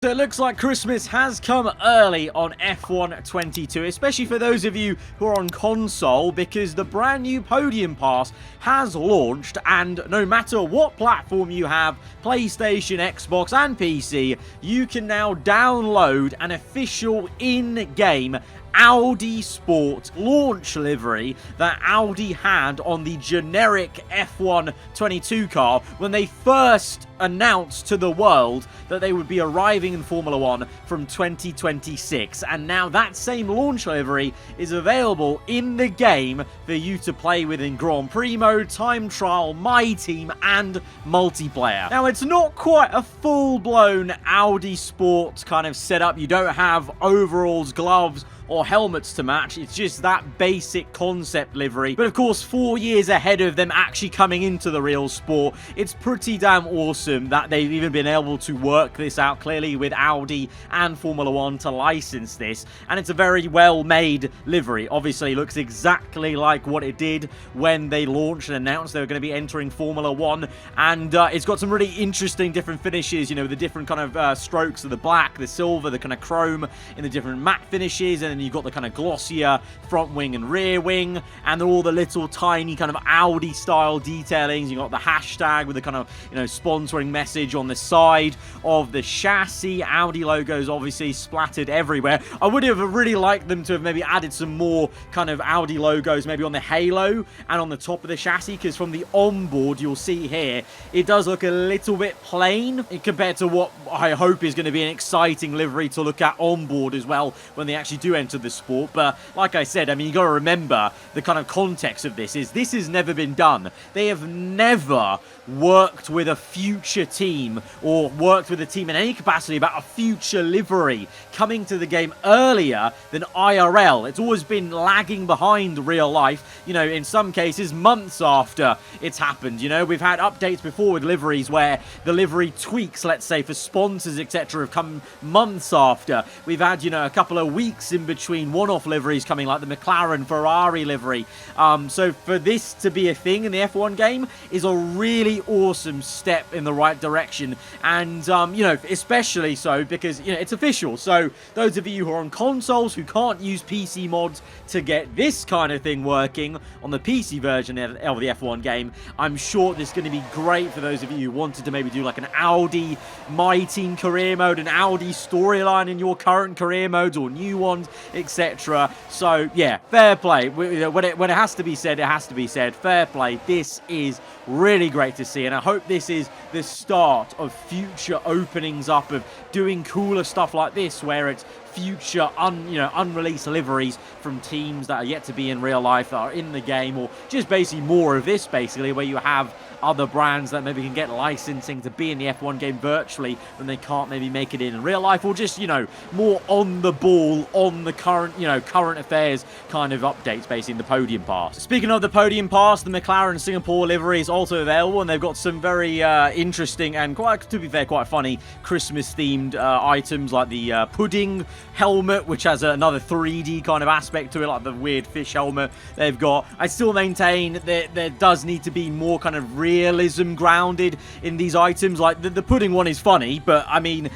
So it looks like Christmas has come early on F1 22, especially for those of you who are on console, because the brand new Podium Pass has launched, and no matter what platform you have, PlayStation, Xbox and PC, you can now download an official in-game Audi Sport launch livery that Audi had on the generic F1 22 car when they first announced to the world that they would be arriving in Formula 1 from 2026. And now that same launch livery is available in the game for you to play with in Grand Prix mode, time trial, my team and multiplayer. Now it's not quite a full-blown Audi Sport kind of setup. You don't have overalls, gloves or helmets to match. It's just that basic concept livery. But of course, 4 years ahead of them actually coming into the real sport, it's pretty damn awesome that they've even been able to work this out clearly with Audi and Formula 1 to license this. And it's a very well-made livery. Obviously, it looks exactly like what it did when they launched and announced they were going to be entering Formula 1. And it's got some really interesting different finishes, you know, the different kind of strokes of the black, the silver, the kind of chrome in the different matte finishes, and you've got the kind of glossier front wing and rear wing, and all the little tiny kind of Audi style detailings. You've got the hashtag with the kind of, you know, sponsoring message on the side of the chassis. Audi logos obviously splattered everywhere. I would have really liked them to have maybe added some more kind of Audi logos maybe on the halo and on the top of the chassis, because from the onboard you'll see here it does look a little bit plain compared to what I hope is going to be an exciting livery to look at onboard as well when they actually do enter the sport. But like I said, I mean, you got to remember the kind of context of this is this has never been done. They have never worked with a future team or worked with a team in any capacity about a future livery coming to the game earlier than IRL. It's always been lagging behind real life, you know, in some cases months after it's happened. You know, we've had updates before with liveries where the livery tweaks, let's say for sponsors, etc., have come months after. We've had, you know, a couple of weeks in between one-off liveries coming, like the McLaren Ferrari livery. So for this to be a thing in the F1 game is a really awesome step in the right direction. And you know, especially so because, you know, it's official. So those of you who are on consoles who can't use PC mods to get this kind of thing working on the PC version of the F1 game, I'm sure this is going to be great for those of you who wanted to maybe do like an Audi My Team career mode, an Audi storyline in your current career modes or new ones, etc. So yeah, fair play. When it has to be said, it has to be said. Fair play. This is really great to see, and I hope this is the start of future openings up of doing cooler stuff like this, where it's future unreleased liveries from teams that are yet to be in real life that are in the game, or just basically more of this, basically where you have other brands that maybe can get licensing to be in the F1 game virtually when they can't maybe make it in real life, or just, you know, more on the ball, on the current, you know, current affairs kind of updates basically in the Podium Pass. Speaking of the Podium Pass, the McLaren Singapore livery is also available, and they've got some very interesting and, quite, to be fair, quite funny Christmas themed items, like the pudding helmet, which has another 3D kind of aspect to it, like the weird fish helmet they've got. I still maintain that there does need to be more kind of realism grounded in these items. Like the pudding one is funny, but I mean,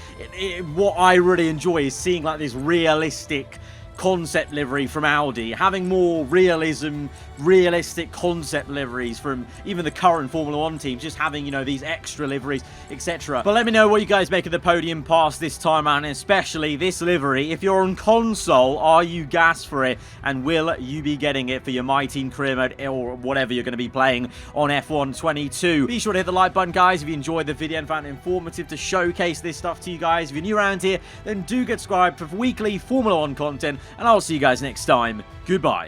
what I really enjoy is seeing like this realistic concept livery from Audi, having more realistic concept liveries from even the current Formula 1 teams, just having, you know, these extra liveries, etc. But let me know what you guys make of the Podium Pass this time around, and especially this livery. If you're on console, are you gassed for it, and will you be getting it for your My Team career mode or whatever you're going to be playing on F1 22? Be sure to hit the like button, guys, if you enjoyed the video and found it informative to showcase this stuff to you guys. If you're new around here, then do get subscribed for weekly Formula 1 content, and I'll see you guys next time. Goodbye.